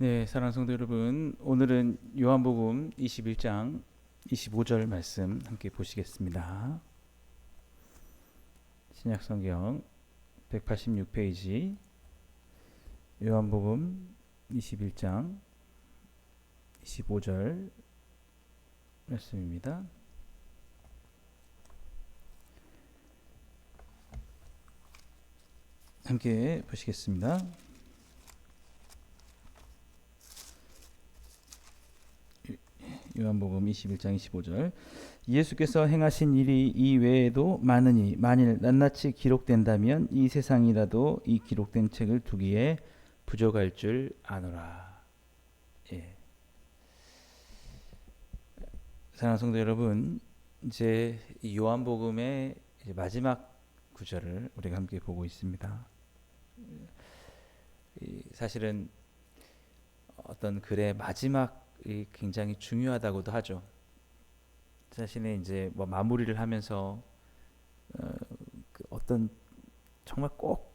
네, 사랑하는 성도 여러분, 오늘은 요한복음 21장 25절 말씀 함께 보시겠습니다. 신약성경 186페이지 요한복음 21장 25절 말씀입니다. 함께 보시겠습니다. 요한복음 21장 25절 예수께서 행하신 일이 이 외에도 많으니 만일 낱낱이 기록된다면 이 세상이라도 이 기록된 책을 두기에 부족할 줄 아노라. 예. 사랑하는 성도 여러분, 이제 이 요한복음의 이제 마지막 구절을 우리가 함께 보고 있습니다. 사실은 어떤 글의 마지막이 굉장히 중요하다고도 하죠. 자신의 이제 뭐 마무리를 하면서 어떤 정말 꼭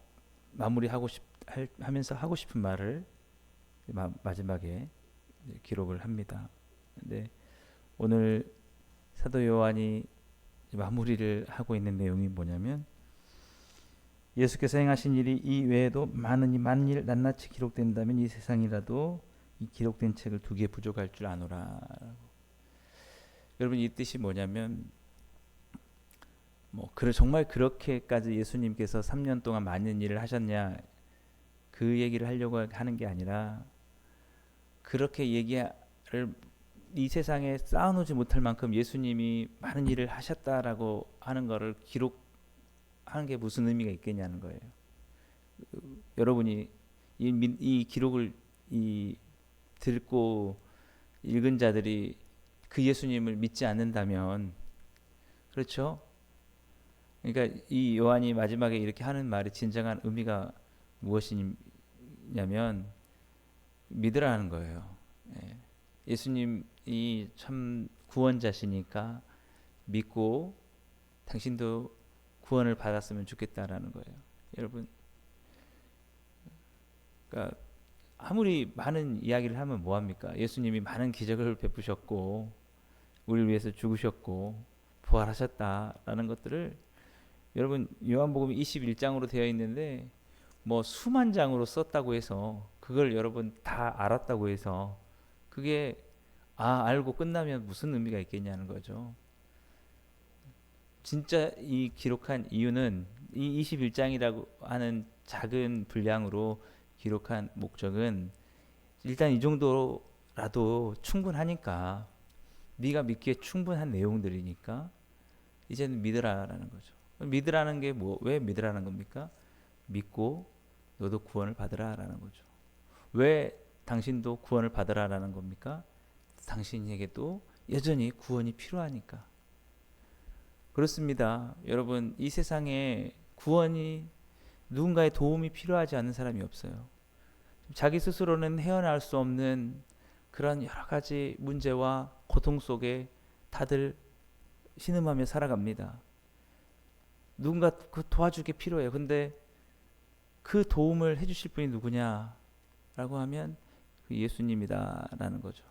마무리하고 하면서 하고 싶은 말을 마지막에 기록을 합니다. 근데 오늘 사도 요한이 마무리를 하고 있는 내용이 뭐냐면 예수께서 행하신 일이 이 외에도 많으니 만일 낱낱이 기록된다면 이 세상이라도 이 기록된 책을 두기에 부족할 줄 아노라. 여러분, 이 뜻이 뭐냐면 정말 그렇게까지 예수님께서 3년 동안 많은 일을 하셨냐, 그 얘기를 하려고 하는 게 아니라 그렇게 얘기를 이 세상에 쌓아놓지 못할 만큼 예수님이 많은 일을 하셨다라고 하는 거를 기록하는 게 무슨 의미가 있겠냐는 거예요. 여러분이 이 기록을 듣고 읽은 자들이 그 예수님을 믿지 않는다면, 그렇죠? 그러니까 이 요한이 마지막에 이렇게 하는 말의 진정한 의미가 무엇이냐면 믿으라는 거예요. 예수님이 참 구원자시니까 믿고 당신도 구원을 받았으면 좋겠다라는 거예요. 여러분, 그러니까 아무리 많은 이야기를 하면 뭐합니까? 예수님이 많은 기적을 베푸셨고 우리를 위해서 죽으셨고 부활하셨다라는 것들을, 여러분, 요한복음 21장으로 되어 있는데 뭐 수만 장으로 썼다고 해서 그걸 여러분 다 알았다고 해서 그게 알고 끝나면 무슨 의미가 있겠냐는 거죠. 진짜 이 기록한 이유는 이 21장이라고 하는 작은 분량으로 기록한 목적은 일단 이 정도라도 충분하니까, 네가 믿기에 충분한 내용들이니까 이제는 믿으라라는 거죠. 믿으라는 게 왜 믿으라는 겁니까? 믿고 너도 구원을 받으라라는 거죠. 왜 당신도 구원을 받으라라는 겁니까? 당신에게도 여전히 구원이 필요하니까. 그렇습니다. 여러분, 이 세상에 구원이, 누군가의 도움이 필요하지 않은 사람이 없어요. 자기 스스로는 헤어나올 수 없는 그런 여러 가지 문제와 고통 속에 다들 신음하며 살아갑니다. 누군가 그 도와주기 필요해요. 근데 그 도움을 해주실 분이 누구냐라고 하면 그 예수님이다라는 거죠.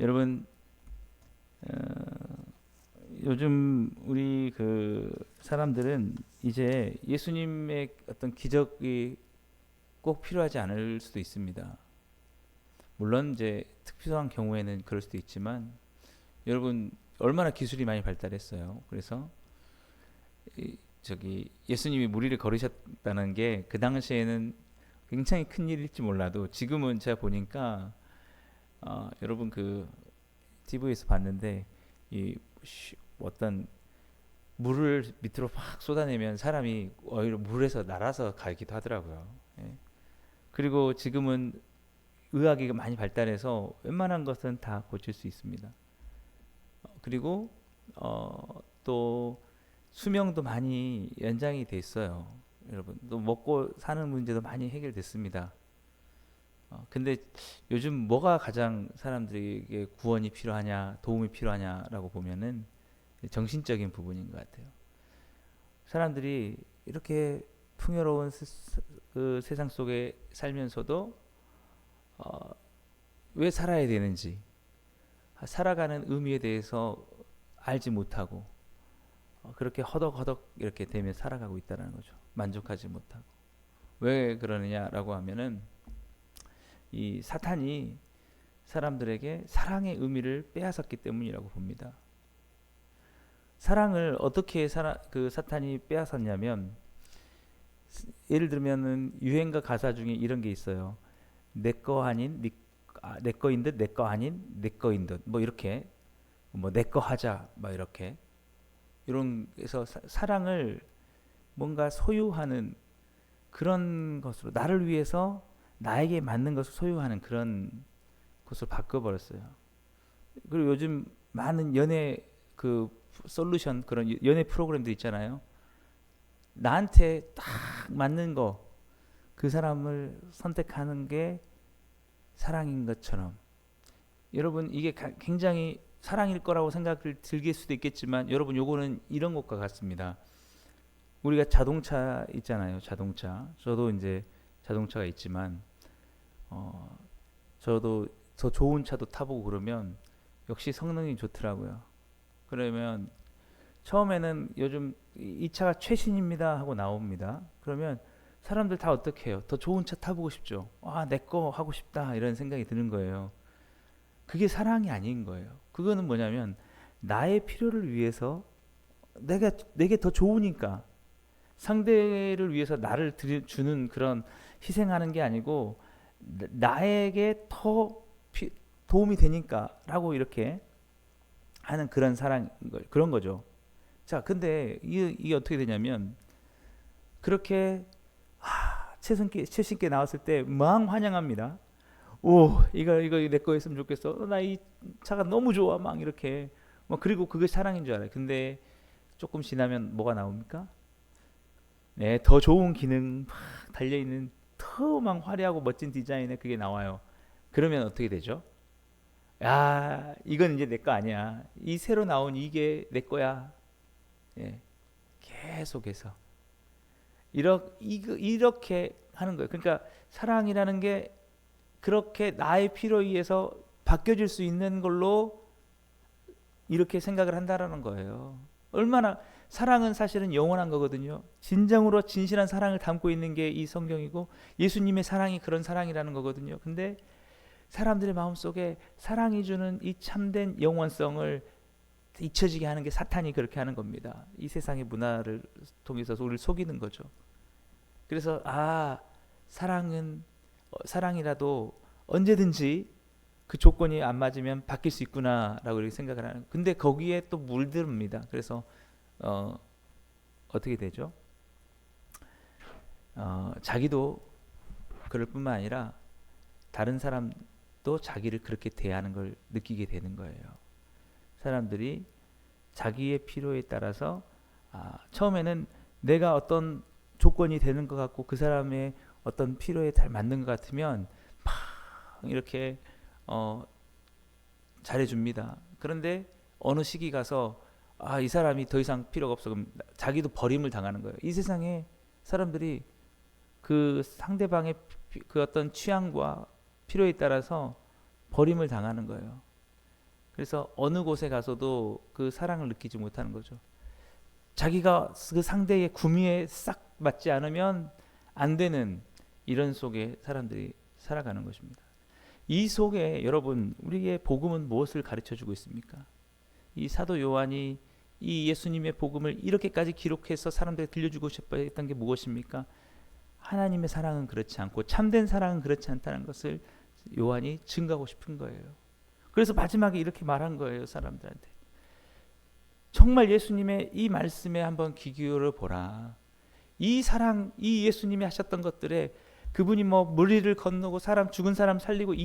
여러분, 요즘 우리 그 사람들은 이제 예수님의 어떤 기적이 꼭 필요하지 않을 수도 있습니다. 물론 이제 특별한 경우에는 그럴 수도 있지만, 여러분, 얼마나 기술이 많이 발달했어요. 그래서 예수님이 무리를 걸으셨다는 게 그 당시에는 굉장히 큰 일일지 몰라도 지금은 제가 보니까 여러분 그 TV에서 봤는데 어떤 물을 밑으로 막 쏟아내면 사람이 오히려 물에서 날아서 가기도 하더라고요. 예. 그리고 지금은 의학이 많이 발달해서 웬만한 것은 다 고칠 수 있습니다. 그리고 또 수명도 많이 연장이 됐어요. 여러분, 또 먹고 사는 문제도 많이 해결됐습니다. 근데 요즘 뭐가 가장 사람들에게 구원이 필요하냐, 도움이 필요하냐라고 보면은 정신적인 부분인 것 같아요. 사람들이 이렇게 풍요로운 그 세상 속에 살면서도 왜 살아야 되는지, 살아가는 의미에 대해서 알지 못하고 그렇게 허덕허덕 이렇게 되며 살아가고 있다는 거죠. 만족하지 못하고. 왜 그러느냐라고 하면은 이 사탄이 사람들에게 사랑의 의미를 빼앗았기 때문이라고 봅니다. 사랑을 어떻게 그 사탄이 빼앗았냐면, 예를 들면은 유행가 가사 중에 이런 게 있어요. 내 거 아닌 내 거인 듯 내 거 아닌 내 거인 듯, 뭐 이렇게, 뭐 내 거 하자, 막 이렇게, 이런 에서 사랑을 뭔가 소유하는 그런 것으로, 나를 위해서 나에게 맞는 것을 소유하는 그런 것으로 바꿔버렸어요. 그리고 요즘 많은 연애 그 솔루션, 그런 연애 프로그램들 있잖아요. 나한테 딱 맞는 거, 그 사람을 선택하는 게 사랑인 것처럼. 여러분, 이게 굉장히 사랑일 거라고 생각을 들길 수도 있겠지만, 여러분, 요거는 이런 것과 같습니다. 우리가 자동차 있잖아요. 자동차. 저도 이제 자동차가 있지만, 저도 더 좋은 차도 타보고 그러면 역시 성능이 좋더라고요. 그러면 처음에는 요즘 이 차가 최신입니다 하고 나옵니다. 그러면 사람들 다 어떻게 해요? 더 좋은 차 타보고 싶죠. 아, 내 거 하고 싶다, 이런 생각이 드는 거예요. 그게 사랑이 아닌 거예요. 그거는 뭐냐면, 나의 필요를 위해서, 내게 더 좋으니까, 상대를 위해서 나를 주는 그런 희생하는 게 아니고, 나에게 더 도움이 되니까라고 이렇게 하는 그런 사랑, 그런 거죠. 자, 근데 이게 어떻게 되냐면, 그렇게 최신께 나왔을 때 막 환영합니다. 오, 이거 내 거였으면 좋겠어. 나 이 차가 너무 좋아. 막 이렇게. 뭐 그리고 그게 사랑인 줄 알아요. 근데 조금 지나면 뭐가 나옵니까? 네, 더 좋은 기능 막 달려 있는 더 막 화려하고 멋진 디자인의 그게 나와요. 그러면 어떻게 되죠? 야, 이건 이제 내 거 아니야. 이 새로 나온 이게 내 거야. 예, 계속해서 이렇게 하는 거예요. 그러니까 사랑이라는 게 그렇게 나의 필요에 의해서 바뀌어질 수 있는 걸로 이렇게 생각을 한다라는 거예요. 얼마나, 사랑은 사실은 영원한 거거든요. 진정으로 진실한 사랑을 담고 있는 게 이 성경이고, 예수님의 사랑이 그런 사랑이라는 거거든요. 근데 사람들의 마음속에 사랑이 주는 이 참된 영원성을 잊혀지게 하는 게 사탄이 그렇게 하는 겁니다. 이 세상의 문화를 통해서 우리를 속이는 거죠. 그래서 사랑이라도 언제든지 그 조건이 안 맞으면 바뀔 수 있구나라고 이렇게 생각을 하는. 근데 거기에 또 물듭니다. 그래서 어떻게 되죠? 자기도 그럴 뿐만 아니라 다른 사람도 자기를 그렇게 대하는 걸 느끼게 되는 거예요. 사람들이 자기의 필요에 따라서 처음에는 내가 어떤 조건이 되는 것 같고 그 사람의 어떤 필요에 잘 맞는 것 같으면 막 이렇게 잘해줍니다. 그런데 어느 시기 가서 이 사람이 더 이상 필요가 없어. 그럼 자기도 버림을 당하는 거예요. 이 세상에 사람들이 그 상대방의 그 어떤 취향과 필요에 따라서 버림을 당하는 거예요. 그래서 어느 곳에 가서도 그 사랑을 느끼지 못하는 거죠. 자기가 그 상대의 구미에 싹 맞지 않으면 안 되는, 이런 속에 사람들이 살아가는 것입니다. 이 속에 여러분, 우리의 복음은 무엇을 가르쳐주고 있습니까? 이 사도 요한이 이 예수님의 복음을 이렇게까지 기록해서 사람들에게 들려주고 싶어 했던 게 무엇입니까? 하나님의 사랑은 그렇지 않고 참된 사랑은 그렇지 않다는 것을 요한이 증거하고 싶은 거예요. 그래서 마지막에 이렇게 말한 거예요, 사람들한테. 정말 예수님의 이 말씀에 한번 귀 기울여 보라. 이 사랑, 이 예수님이 하셨던 것들에, 그분이 뭐 무리를 건너고 죽은 사람 살리고,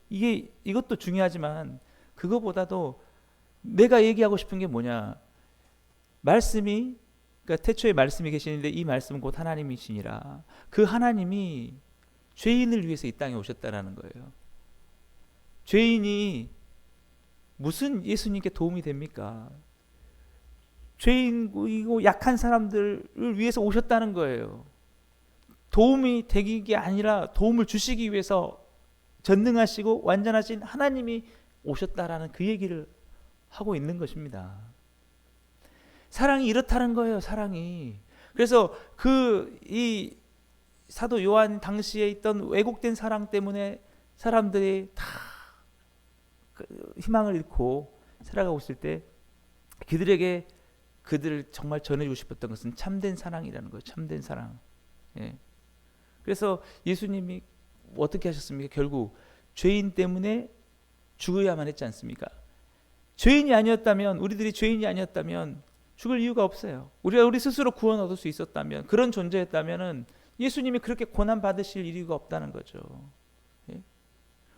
이것도 중요하지만 그거보다도 내가 얘기하고 싶은 게 뭐냐? 말씀이, 그러니까 태초에 말씀이 계시는데 이 말씀은 곧 하나님이시니라. 그 하나님이 죄인을 위해서 이 땅에 오셨다라는 거예요. 죄인이 무슨 예수님께 도움이 됩니까? 죄인이고 약한 사람들을 위해서 오셨다는 거예요. 도움이 되기 게 아니라 도움을 주시기 위해서 전능하시고 완전하신 하나님이 오셨다라는 그 얘기를 하고 있는 것입니다. 사랑이 이렇다는 거예요. 사랑이. 그래서 이 사도 요한 당시에 있던 왜곡된 사랑 때문에 사람들이 다 희망을 잃고 살아가고 있을 때 그들에게 그들을 정말 전해주고 싶었던 것은 참된 사랑이라는 거예요. 참된 사랑. 예. 그래서 예수님이 어떻게 하셨습니까? 결국 죄인 때문에 죽어야만 했지 않습니까? 죄인이 아니었다면, 우리들이 죄인이 아니었다면 죽을 이유가 없어요. 우리가 우리 스스로 구원 얻을 수 있었다면, 그런 존재였다면은 예수님이 그렇게 고난 받으실 이유가 없다는 거죠. 예?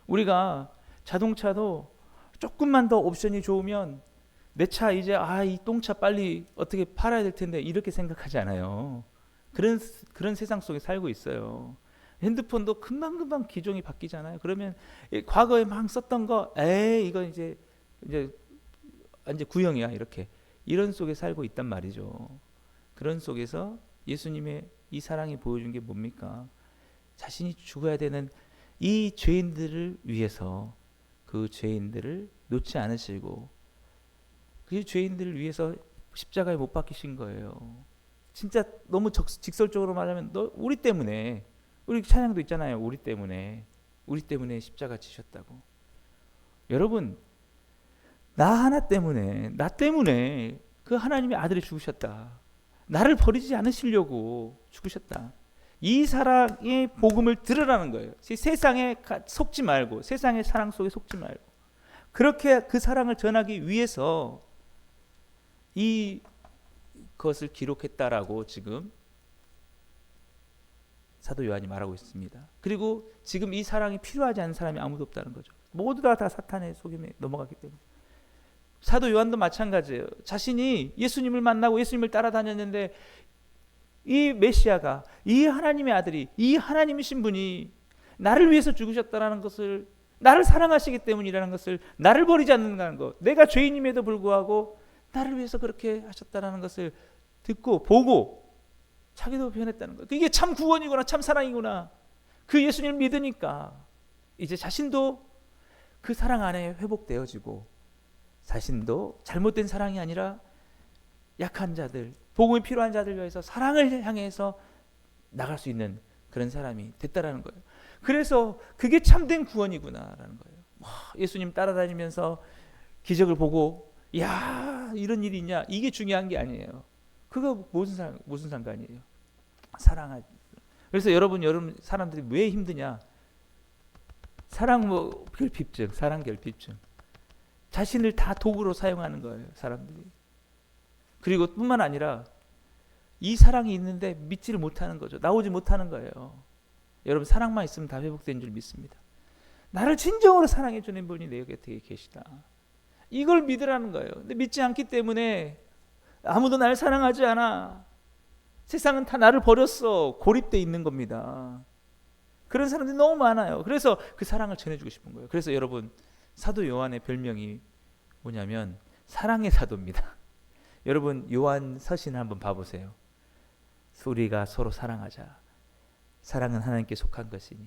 우리가 자동차도 조금만 더 옵션이 좋으면 내 차 이제 이 똥차 빨리 어떻게 팔아야 될 텐데 이렇게 생각하지 않아요. 그런 세상 속에 살고 있어요. 핸드폰도 금방금방 기종이 바뀌잖아요. 그러면 과거에 막 썼던 거, 이거 이제 구형이야 이렇게. 이런 속에 살고 있단 말이죠. 그런 속에서 예수님의 이 사랑이 보여준 게 뭡니까? 자신이 죽어야 되는 이 죄인들을 위해서 그 죄인들을 놓지 않으시고 그 죄인들을 위해서 십자가에 못 박히신 거예요. 진짜 너무 직설적으로 말하면 우리 때문에, 우리 찬양도 있잖아요. 우리 때문에 십자가 지셨다고. 여러분, 나 때문에 그 하나님의 아들이 죽으셨다. 나를 버리지 않으시려고 죽으셨다. 이 사랑의 복음을 들으라는 거예요. 세상에 속지 말고, 세상의 사랑 속에 속지 말고, 그렇게 그 사랑을 전하기 위해서 이것을 기록했다라고 지금 사도 요한이 말하고 있습니다. 그리고 지금 이 사랑이 필요하지 않은 사람이 아무도 없다는 거죠. 모두 다 사탄의 속임에 넘어갔기 때문에. 사도 요한도 마찬가지예요. 자신이 예수님을 만나고 예수님을 따라다녔는데 이 메시아가, 이 하나님의 아들이, 이 하나님이신 분이 나를 위해서 죽으셨다는 것을, 나를 사랑하시기 때문이라는 것을, 나를 버리지 않는다는 것, 내가 죄인임에도 불구하고 나를 위해서 그렇게 하셨다는 것을 듣고 보고 자기도 변했다는 것. 이게 참 구원이구나, 참 사랑이구나. 그 예수님을 믿으니까 이제 자신도 그 사랑 안에 회복되어지고, 자신도 잘못된 사랑이 아니라 약한 자들, 복음이 필요한 자들 위해서 사랑을 향해서 나갈 수 있는 그런 사람이 됐다라는 거예요. 그래서 그게 참된 구원이구나라는 거예요. 예수님 따라다니면서 기적을 보고 이런 일이 있냐, 이게 중요한 게 아니에요. 그거 무슨 상관이에요? 사랑하지. 그래서 여러분 사람들이 왜 힘드냐? 사랑 결핍증. 자신을 다 도구로 사용하는 거예요, 사람들이. 그리고 뿐만 아니라 이 사랑이 있는데 믿지를 못하는 거죠. 나오지 못하는 거예요. 여러분, 사랑만 있으면 다 회복된 줄 믿습니다. 나를 진정으로 사랑해 주는 분이 내 곁에 계시다. 이걸 믿으라는 거예요. 근데 믿지 않기 때문에 아무도 나를 사랑하지 않아. 세상은 다 나를 버렸어. 고립돼 있는 겁니다. 그런 사람들이 너무 많아요. 그래서 그 사랑을 전해주고 싶은 거예요. 그래서 여러분, 사도 요한의 별명이 뭐냐면 사랑의 사도입니다. 여러분, 요한 서신을 한번 봐보세요. 우리가 서로 사랑하자. 사랑은 하나님께 속한 것이니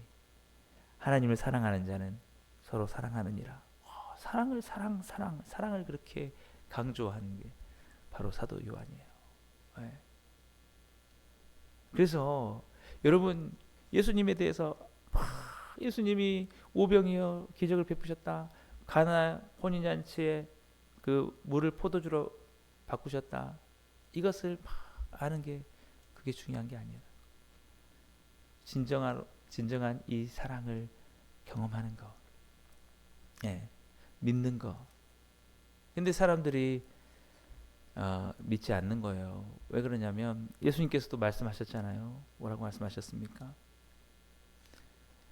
하나님을 사랑하는 자는 서로 사랑하느니라. 사랑을 그렇게 강조하는 게 바로 사도 요한이에요. 네. 그래서 여러분, 예수님에 대해서 예수님이 오병이어 기적을 베푸셨다. 가나 혼인잔치에 그 물을 포도주로 바꾸셨다. 이것을 아는 게 그게 중요한 게 아니에요. 진정한 이 사랑을 경험하는 거, 믿는 거. 근데 사람들이 믿지 않는 거예요. 왜 그러냐면 예수님께서도 말씀하셨잖아요. 뭐라고 말씀하셨습니까?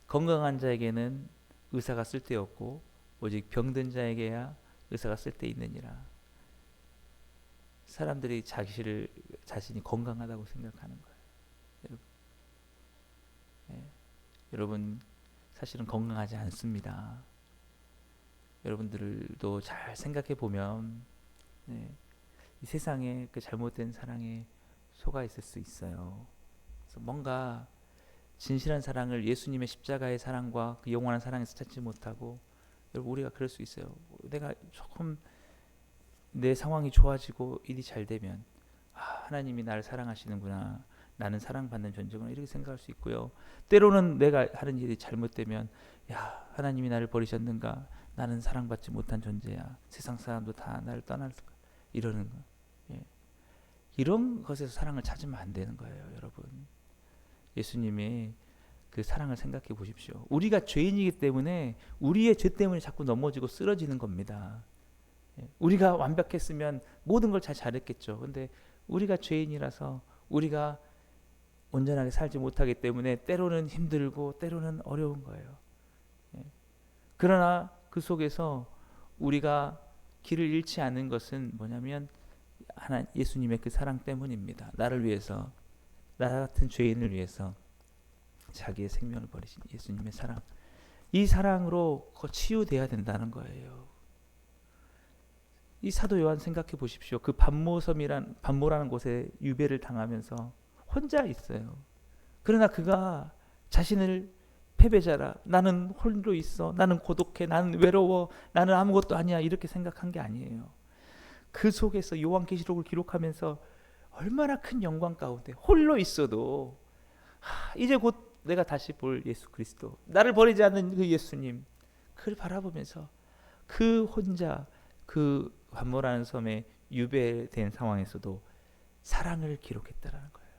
건강한 자에게는 의사가 쓸데없고 오직 병든 자에게야 의사가 쓸데있느니라. 사람들이 자신이 건강하다고 생각하는 거예요. 여러분, 사실은 건강하지 않습니다. 여러분들도 잘 생각해 보면 이 세상에 그 잘못된 사랑에 속아 있을 수 있어요. 그래서 뭔가 진실한 사랑을 예수님의 십자가의 사랑과 그 영원한 사랑에서 찾지 못하고, 여러분 우리가 그럴 수 있어요. 내가 조금 내 상황이 좋아지고 일이 잘 되면 하나님이 나를 사랑하시는구나, 나는 사랑받는 존재구나, 이렇게 생각할 수 있고요. 때로는 내가 하는 일이 잘못되면 야, 하나님이 나를 버리셨는가, 나는 사랑받지 못한 존재야, 세상 사람도 다 나를 떠날 거야, 이러는 거. 예. 이런 것에서 사랑을 찾으면 안 되는 거예요, 여러분. 예수님의 그 사랑을 생각해 보십시오. 우리가 죄인이기 때문에 우리의 죄 때문에 자꾸 넘어지고 쓰러지는 겁니다. 우리가 완벽했으면 모든 걸 잘했겠죠. 근데 우리가 죄인이라서 우리가 온전하게 살지 못하기 때문에 때로는 힘들고 때로는 어려운 거예요. 그러나 그 속에서 우리가 길을 잃지 않는 것은 뭐냐면 예수님의 그 사랑 때문입니다. 나를 위해서, 나 같은 죄인을 위해서 자기의 생명을 버리신 예수님의 사랑, 이 사랑으로 치유돼야 된다는 거예요. 이 사도 요한 생각해 보십시오. 그 반모라는 곳에 유배를 당하면서 혼자 있어요. 그러나 그가 자신을 패배자라, 나는 홀로 있어, 나는 고독해, 나는 외로워, 나는 아무것도 아니야, 이렇게 생각한 게 아니에요. 그 속에서 요한계시록을 기록하면서 얼마나 큰 영광 가운데 홀로 있어도 이제 곧 내가 다시 볼 예수 그리스도, 나를 버리지 않는 그 예수님, 그를 바라보면서 그 혼자 그 반모라는 섬에 유배된 상황에서도 사랑을 기록했다라는 거예요.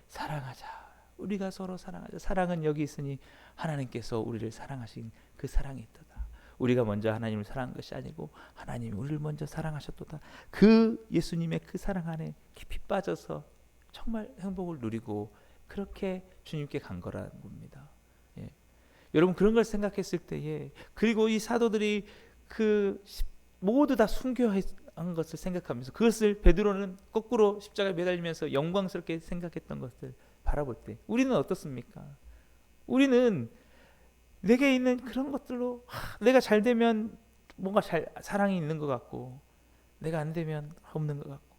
사랑하자. 우리가 서로 사랑하자. 사랑은 여기 있으니 하나님께서 우리를 사랑하신 그 사랑이 있도다. 우리가 먼저 하나님을 사랑한 것이 아니고 하나님이 우리를 먼저 사랑하셨도다. 그 예수님의 그 사랑 안에 깊이 빠져서 정말 행복을 누리고 그렇게 주님께 간 거라는 겁니다. 예. 여러분 그런 걸 생각했을 때에, 그리고 이 사도들이 그 모두 다 순교한 것을 생각하면서, 그것을 베드로는 거꾸로 십자가에 매달리면서 영광스럽게 생각했던 것을 바라볼 때 우리는 어떻습니까? 우리는 내게 있는 그런 것들로 내가 잘 되면 뭔가 사랑이 있는 것 같고, 내가 안 되면 없는 것 같고,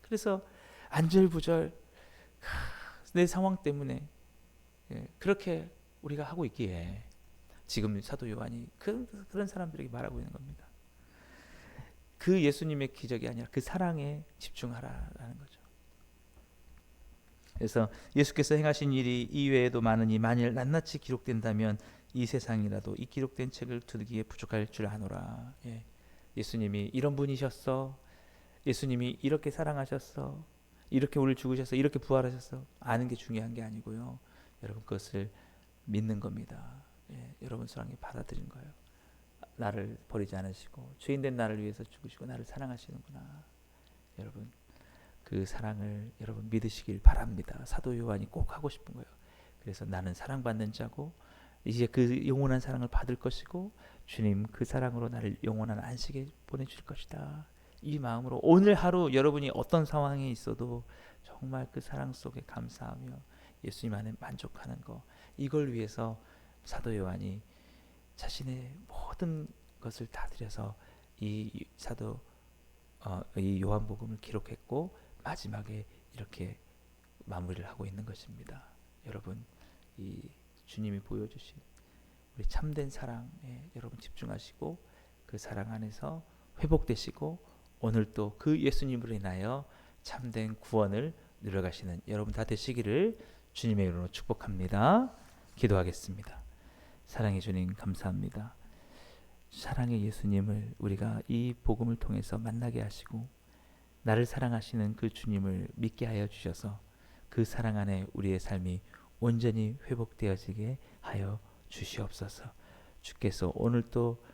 그래서 안절부절 내 상황 때문에 그렇게 우리가 하고 있기에 지금 사도 요한이 그런 사람들에게 말하고 있는 겁니다. 그 예수님의 기적이 아니라 그 사랑에 집중하라라는 거죠. 그래서 예수께서 행하신 일이 이외에도 많으니 만일 낱낱이 기록된다면 이 세상이라도 이 기록된 책을 두기에 부족할 줄 아노라. 예. 예수님이 이런 분이셨어, 예수님이 이렇게 사랑하셨어, 이렇게 우리를 죽으셔서 이렇게 부활하셨어, 아는 게 중요한 게 아니고요. 여러분 그것을 믿는 겁니다. 예. 여러분 사랑에 받아들인 거예요. 나를 버리지 않으시고 죄인된 나를 위해서 죽으시고 나를 사랑하시는구나. 여러분 그 사랑을 여러분 믿으시길 바랍니다. 사도 요한이 꼭 하고 싶은 거예요. 그래서 나는 사랑받는 자고 이제 그 영원한 사랑을 받을 것이고 주님 그 사랑으로 나를 영원한 안식에 보내주실 것이다. 이 마음으로 오늘 하루 여러분이 어떤 상황에 있어도 정말 그 사랑 속에 감사하며 예수님 안에 만족하는 거, 이걸 위해서 사도 요한이 자신의 모든 것을 다 들여서 이 요한복음을 기록했고 마지막에 이렇게 마무리를 하고 있는 것입니다. 여러분 이 주님이 보여주신 우리 참된 사랑에 여러분 집중하시고 그 사랑 안에서 회복되시고 오늘 또 그 예수님으로 인하여 참된 구원을 누려가시는 여러분 다 되시기를 주님의 이름으로 축복합니다. 기도하겠습니다. 사랑의 주님 감사합니다. 사랑의 예수님을 우리가 이 복음을 통해서 만나게 하시고 나를 사랑하시는 그 주님을 믿게 하여 주셔서 그 사랑 안에 우리의 삶이 온전히 회복되어지게 하여 주시옵소서. 주께서 오늘 또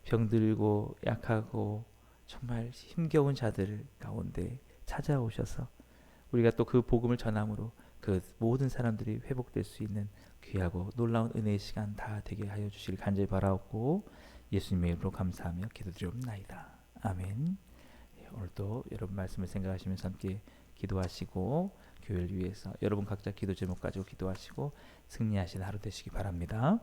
병들고 약하고 정말 힘겨운 자들 가운데 찾아오셔서 우리가 또 그 복음을 전함으로 그 모든 사람들이 회복될 수 있는 귀하고 놀라운 은혜의 시간 다 되게 하여 주시길 간절히 바라옵고 예수님의 이름으로 감사하며 기도드리옵나이다. 아멘. 오늘도 여러분 말씀을 생각하시면서 함께 기도하시고 교회를 위해서 여러분 각자 기도 제목 가지고 기도하시고 승리하신 하루 되시기 바랍니다.